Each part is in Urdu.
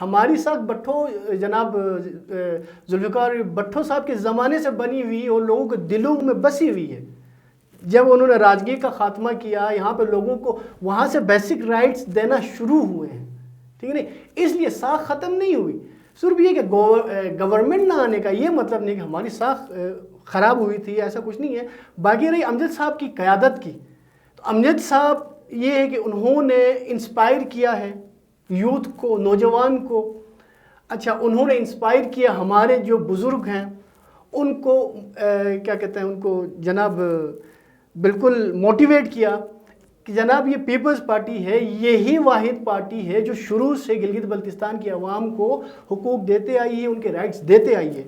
ہماری ساکھ بھٹو جناب ذوالفقار بھٹو صاحب کے زمانے سے بنی ہوئی اور لوگوں کے دلوں میں بسی ہوئی ہے. جب انہوں نے راجگیر کا خاتمہ کیا یہاں پہ لوگوں کو وہاں سے بیسک رائٹس دینا شروع ہوئے ہیں, ٹھیک ہے نہیں, اس لیے ساکھ ختم نہیں ہوئی. صرف یہ کہ گورنمنٹ نہ آنے کا یہ مطلب نہیں کہ ہماری ساکھ خراب ہوئی تھی, ایسا کچھ نہیں ہے. باقی رہی امجد صاحب کی قیادت کی, تو امجد صاحب یہ ہے کہ انہوں نے انسپائر کیا ہے یوتھ کو, نوجوان کو. اچھا, انہوں نے انسپائر کیا ہمارے جو بزرگ ہیں ان کو کیا کہتے ہیں, ان کو جناب بالکل موٹیویٹ کیا کہ جناب یہ پیپلز پارٹی ہے, یہی واحد پارٹی ہے جو شروع سے گلگت بلتستان کی عوام کو حقوق دیتے آئی ہے, ان کے رائٹس دیتے آئی ہے.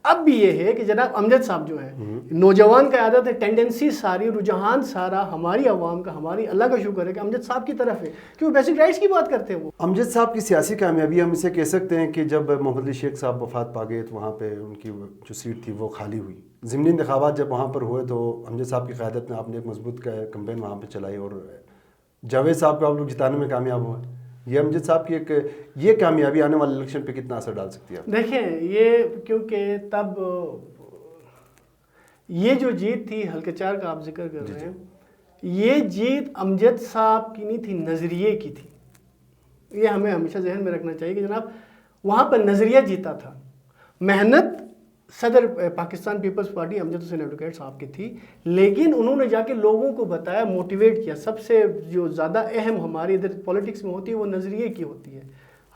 اب بھی یہ ہے کہ جناب امجد صاحب جو ہے نوجوان کا عادت ہے, ٹینڈنسی ساری, رجحان سارا ہماری عوام کا, ہماری اللہ کا شکر ہے کہ امجد صاحب کی طرف ہے, کہ وہ بیسک رائٹس کی بات کرتے ہیں. وہ امجد صاحب کی سیاسی کامیابی ہم اسے کہہ سکتے ہیں کہ جب محمد علی شیخ صاحب وفات پا گئے تو وہاں پہ ان کی جو سیٹ تھی وہ خالی ہوئی. ضمنی انتخابات جب وہاں پر ہوئے تو امجد صاحب کی قیادت میں آپ نے ایک مضبوط کمپین وہاں پہ چلائی اور جاوید صاحب کو آپ لوگ جتانے میں کامیاب ہوئے. یہ امجد صاحب کی ایک یہ کامیابی آنے والے الیکشن پہ کتنا اثر ڈال سکتی ہے؟ دیکھیں, یہ کیونکہ تب یہ جو جیت تھی حلقہ 4 کا آپ ذکر کر رہے ہیں, یہ جیت امجد صاحب کی نہیں تھی, نظریے کی تھی. یہ ہمیں ہمیشہ ذہن میں رکھنا چاہیے کہ جناب وہاں پر نظریہ جیتا تھا. محنت صدر پاکستان پیپلز پارٹی امجد حسین ایڈوکیٹ صاحب کی تھی, لیکن انہوں نے جا کے لوگوں کو بتایا, موٹیویٹ کیا. سب سے جو زیادہ اہم ہماری ادھر پولیٹکس میں ہوتی ہے وہ نظریے کی ہوتی ہے.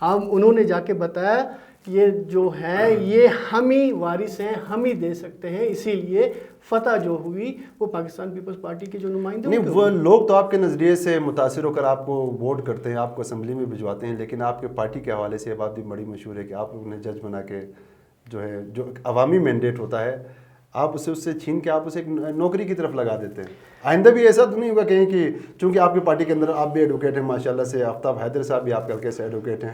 انہوں نے جا کے بتایا یہ جو ہے یہ ہم ہی وارث ہیں, ہم ہی دے سکتے ہیں, اسی لیے فتح جو ہوئی وہ پاکستان پیپلز پارٹی کے جو نمائندے نہیں, وہ لوگ تو آپ کے نظریے سے متاثر ہو کر آپ کو ووٹ کرتے ہیں, آپ کو اسمبلی میں بھجواتے ہیں, لیکن آپ کے پارٹی کے حوالے سے یہ بات بھی بڑی مشہور ہے کہ آپ لوگوں نے جج بنا کے جو ہے جو عوامی مینڈیٹ ہوتا ہے آپ اسے اس سے چھین کے آپ اسے ایک نوکری کی طرف لگا دیتے ہیں. آئندہ بھی ایسا تو نہیں ہوگا کہیں کہ چونکہ آپ کی پارٹی کے اندر آپ بھی ایڈوکیٹ ہیں ماشاءاللہ سے, آفتاب حیدر صاحب بھی آپ کے حلقے سے ایڈوکیٹ ہیں.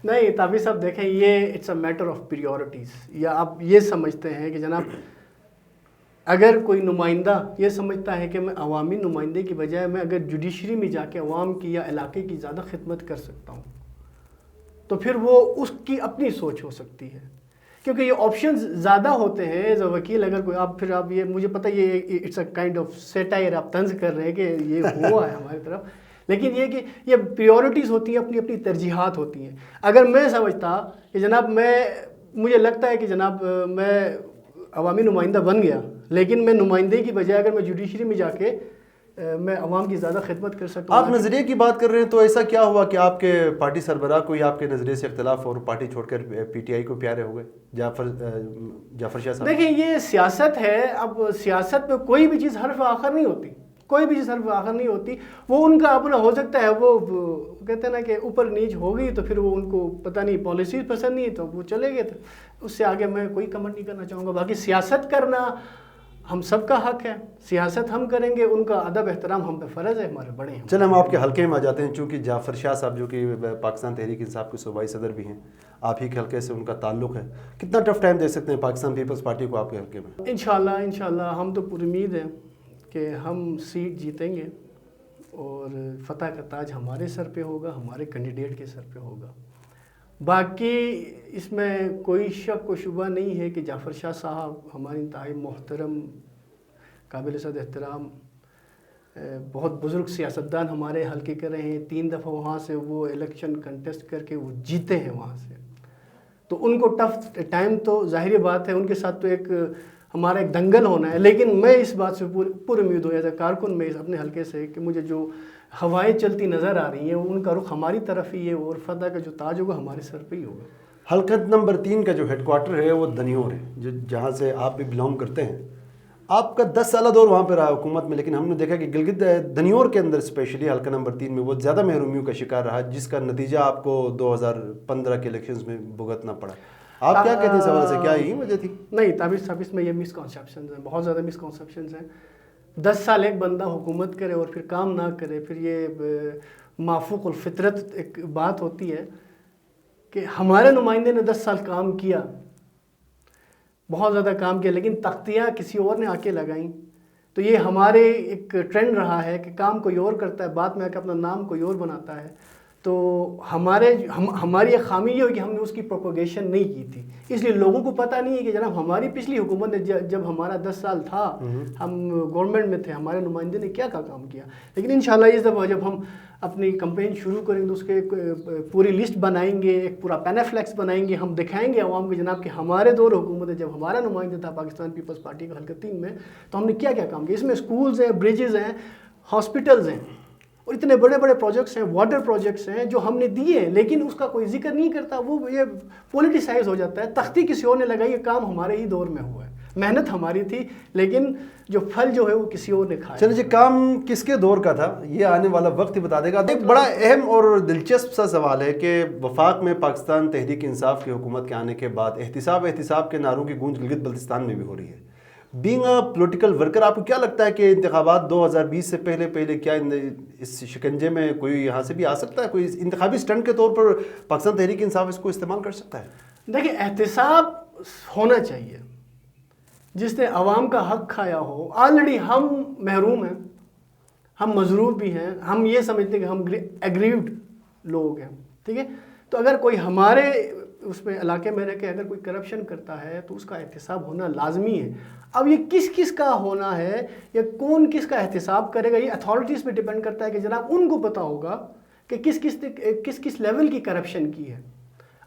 نہیں تابع صاحب, دیکھیں یہ it's a matter of priorities. یا آپ یہ سمجھتے ہیں کہ جناب اگر کوئی نمائندہ یہ سمجھتا ہے کہ میں عوامی نمائندے کی بجائے میں اگر جوڈیشری میں جا کے عوام کی یا علاقے کی زیادہ خدمت کر سکتا ہوں تو پھر وہ اس کی اپنی سوچ ہو سکتی ہے, کیونکہ یہ آپشنز زیادہ ہوتے ہیں. ایز اے وکیل اگر کوئی آپ پھر آپ یہ مجھے پتہ یہ it's a kind of satire, آپ طنز کر رہے ہیں کہ یہ ہوا ہے ہماری طرف, لیکن یہ کہ یہ پریورٹیز ہوتی ہیں, اپنی اپنی ترجیحات ہوتی ہیں. اگر میں سمجھتا کہ جناب مجھے لگتا ہے کہ جناب میں عوامی نمائندہ بن گیا, لیکن میں نمائندے کی بجائے اگر میں جوڈیشری میں جا کے میں عوام کی زیادہ خدمت کر سکتا ہوں. آپ نظریے کی بات کر رہے ہیں تو ایسا کیا ہوا کہ آپ کے پارٹی سربراہ کو یا آپ کے نظریے سے اختلاف اور پارٹی چھوڑ کر پی ٹی آئی کو پیارے ہو گئے جعفر شاہ صاحب؟ دیکھیں یہ سیاست ہے, اب سیاست میں کوئی بھی چیز حرف آخر نہیں ہوتی, کوئی بھی چیز حرف آخر نہیں ہوتی. وہ ان کا اپنا ہو سکتا ہے, وہ کہتے ہیں نا کہ اوپر نیچ ہو گئی تو پھر وہ ان کو پتہ نہیں پالیسیز پسند نہیں تو وہ چلے گئے. اس سے آگے میں کوئی کمنٹ نہیں کرنا چاہوں گا. باقی سیاست کرنا ہم سب کا حق ہے, سیاست ہم کریں گے, ان کا ادب احترام ہم پہ فرض ہے, ہمارے بڑے ہیں. چل ہم آپ کے حلقے میں آ جاتے ہیں, چونکہ جعفر شاہ صاحب جو کہ پاکستان تحریک انصاف کے صوبائی صدر بھی ہیں, آپ ہی کے حلقے سے ان کا تعلق ہے, کتنا ٹف ٹائم دے سکتے ہیں پاکستان پیپلز پارٹی کو آپ کے حلقے میں؟ انشاءاللہ ہم تو پوری امید ہے کہ ہم سیٹ جیتیں گے اور فتح کا تاج ہمارے سر پہ ہوگا, ہمارے کینڈیڈیٹ کے سر پہ ہوگا. باقی اس میں کوئی شک و شبہ نہیں ہے کہ جعفر شاہ صاحب ہماری انتہائی محترم, قابل صد احترام, بہت بزرگ سیاستدان ہمارے حلقے کے رہے ہیں. 3 دفعہ وہاں سے وہ الیکشن کنٹیسٹ کر کے وہ جیتے ہیں وہاں سے, تو ان کو ٹف ٹائم تو ظاہری بات ہے, ان کے ساتھ تو ایک ہمارا ایک دنگل ہونا ہے. لیکن میں اس بات سے پر امید ہوں ایز اے کارکن میں اپنے حلقے سے کہ مجھے جو ہوائیں چلتی نظر آ رہی ہیں ان کا رخ ہماری طرف ہی ہے, اور فتح کا جو تاج ہوگا ہمارے سر پہ ہی ہوگا. حلقہ نمبر 3 کا جو ہیڈ کوارٹر ہے وہ دنیور ہے, جہاں سے آپ بھی بلانگ کرتے ہیں. آپ کا 10 سالہ دور وہاں پہ رہا حکومت میں, لیکن ہم نے دیکھا کہ گلگت دنیور کے اندر اسپیشلی حلقہ نمبر 3 میں وہ زیادہ محرومیوں کا شکار رہا, جس کا نتیجہ آپ کو 2015 کے الیکشنز میں بھگتنا پڑا. آپ کیا کہتے ہیں اس حوالے سے, کیا یہی وجہ تھی؟ نہیں تابع صاحب, اس میں یہ مسکنسیپشنز ہیں, بہت زیادہ مسکنسیپشنز ہیں. 10 سال ایک بندہ حکومت کرے اور پھر کام نہ کرے, پھر یہ مافوق الفطرت ایک بات ہوتی ہے کہ ہمارے نمائندے نے 10 سال کام کیا, بہت زیادہ کام کیا, لیکن تختیاں کسی اور نے آ کے لگائیں. تو یہ ہمارے ایک ٹرینڈ رہا ہے کہ کام کوئی اور کرتا ہے, بعد میں آ کے اپنا نام کوئی اور بناتا ہے. تو ہماری ایک خامی یہ ہوئی کہ ہم نے اس کی پروپوگیشن نہیں کی تھی، اس لیے لوگوں کو پتہ نہیں ہے کہ جناب ہماری پچھلی حکومت نے جب ہمارا 10 سال تھا ہم گورنمنٹ میں تھے، ہمارے نمائندے نے کیا کام کیا. لیکن انشاءاللہ اس دفعہ جب ہم اپنی کمپین شروع کریں گے تو اس کے پوری لسٹ بنائیں گے، ایک پورا پینافلیکس بنائیں گے، ہم دکھائیں گے عوام کو جناب کہ ہمارے دور حکومت ہے جب ہمارا نمائندہ تھا پاکستان پیپلز پارٹی کا حلقہ 3 میں، تو ہم نے کیا کیا کام کیا. اس میں اسکولز ہیں، بریجز ہیں، ہاسپٹلز ہیں اور اتنے بڑے بڑے پروجیکٹس ہیں، واٹر پروجیکٹس ہیں جو ہم نے دیے ہیں، لیکن اس کا کوئی ذکر نہیں کرتا. وہ یہ پولیٹیسائز ہو جاتا ہے، تختی کسی اور نے لگائی، یہ کام ہمارے ہی دور میں ہوا ہے، محنت ہماری تھی لیکن جو پھل جو ہے وہ کسی اور نے کھایا. چلیں جی، کام کس کے دور کا تھا یہ آنے والا وقت ہی بتا دے گا. ایک بڑا اہم اور دلچسپ سا سوال ہے کہ وفاق میں پاکستان تحریک انصاف کی حکومت کے آنے کے بعد احتساب کے نعروں کی گونج گلگت بلتستان میں بھی ہو رہی ہے. بینگ اے پولیٹیکل ورکر، آپ کو کیا لگتا ہے کہ انتخابات 2020 سے پہلے کیا اس شکنجے میں کوئی یہاں سے بھی آ سکتا ہے؟ کوئی انتخابی سٹنٹ کے طور پر پاکستان تحریک انصاف اس کو استعمال کر سکتا ہے؟ دیکھیں، احتساب ہونا چاہیے. جس نے عوام کا حق کھایا ہو، آلریڈی ہم محروم ہیں، ہم مضروب بھی ہیں، ہم یہ سمجھتے ہیں کہ ہم ایگریوڈ لوگ ہیں، ٹھیک ہے. تو اگر کوئی ہمارے اس میں علاقے میں رہ کے اگر کوئی کرپشن کرتا ہے تو اس کا احتساب ہونا لازمی ہے. اب یہ کس کا ہونا ہے یا کون کس کا احتساب کرے گا، یہ اتھارٹیز پہ ڈیپینڈ کرتا ہے کہ جناب ان کو پتہ ہوگا کہ کس لیول کی کرپشن کی ہے.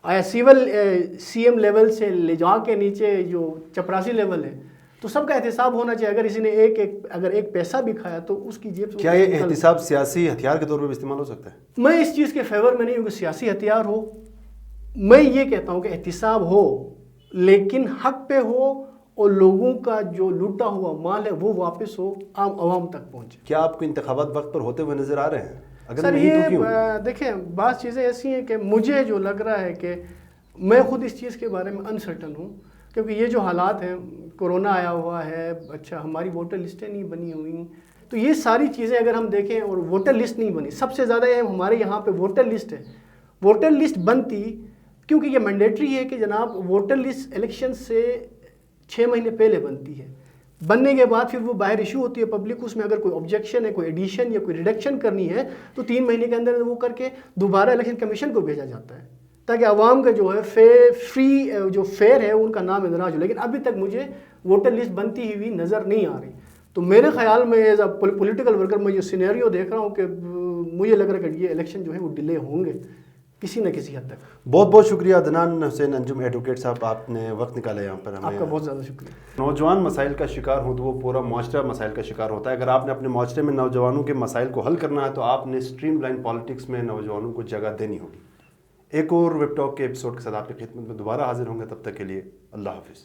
آیا سیول سی ایم لیول سے لے جا کے نیچے جو چپراسی لیول ہے تو سب کا احتساب ہونا چاہیے. اگر کسی نے اگر ایک پیسہ بھی کھایا تو اس کی جیب سے. کیا یہ احتساب سیاسی ہتھیار کے طور پر بھی استعمال ہو سکتا ہے؟ میں اس چیز کے فیور میں نہیں ہوں کہ سیاسی ہتھیار ہو. میں یہ کہتا ہوں کہ احتساب ہو لیکن حق پہ ہو اور لوگوں کا جو لوٹا ہوا مال ہے وہ واپس ہو، عوام تک پہنچے. کیا آپ کو انتخابات وقت پر ہوتے ہوئے نظر آ رہے ہیں؟ اگر سر نہیں تو کیوں؟ دیکھیں، بعض چیزیں ایسی ہیں کہ مجھے جو لگ رہا ہے کہ میں خود اس چیز کے بارے میں انسرٹن ہوں، کیونکہ یہ جو حالات ہیں، کورونا آیا ہوا ہے، اچھا ہماری ووٹر لسٹیں نہیں بنی ہوئی، تو یہ ساری چیزیں اگر ہم دیکھیں اور ووٹر لسٹ نہیں بنی، سب سے زیادہ یہ ہمارے یہاں پہ ووٹر لسٹ ہے. ووٹر لسٹ بنتی کیونکہ یہ مینڈیٹری ہے کہ جناب ووٹر لسٹ الیکشن سے 6 مہینے پہلے بنتی ہے. بننے کے بعد پھر وہ باہر ایشو ہوتی ہے پبلک، اس میں اگر کوئی آبجیکشن ہے، کوئی ایڈیشن یا کوئی ریڈکشن کرنی ہے تو 3 مہینے کے اندر وہ کر کے دوبارہ الیکشن کمیشن کو بھیجا جاتا ہے تاکہ عوام کا جو ہے فری جو فیئر ہے ان کا نام اندراج ہو. لیکن ابھی تک مجھے ووٹر لسٹ بنتی ہوئی نظر نہیں آ رہی. تو میرے خیال میں ایز اے پولیٹیکل ورکر میں یہ سینیریو دیکھ رہا ہوں کہ مجھے لگ رہا ہے کہ یہ الیکشن جو ہے وہ ڈیلے ہوں گے کسی نہ کسی حد تک. بہت بہت شکریہ عدنان حسین انجم ایڈوکیٹ صاحب، آپ نے وقت نکالا یہاں پر ہمیں. آپ کا بہت زیادہ شکریہ. نوجوان مسائل کا شکار ہوں تو وہ پورا معاشرہ مسائل کا شکار ہوتا ہے. اگر آپ نے اپنے معاشرے میں نوجوانوں کے مسائل کو حل کرنا ہے تو آپ نے اسٹریم لائن پالیٹکس میں نوجوانوں کو جگہ دینی ہوگی. ایک اور ویب ٹاک کے ایپیسوڈ کے ساتھ آپ کی خدمت میں دوبارہ حاضر ہوں گے. تب تک کے لیے اللہ حافظ.